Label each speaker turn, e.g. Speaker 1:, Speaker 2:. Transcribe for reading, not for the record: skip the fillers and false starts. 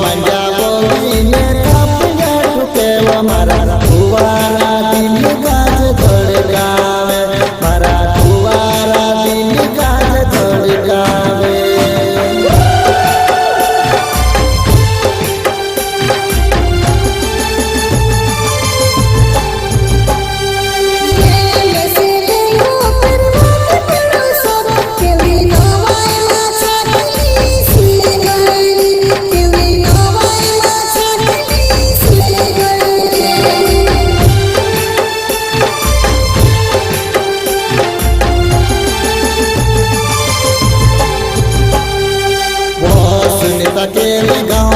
Speaker 1: मंजा बोलीने कापया ठुकेवा मारा कुवारा दिल गाज धड़कावे मारा कुवारा दिल गाज धड़कावे सुनीता केली गाँव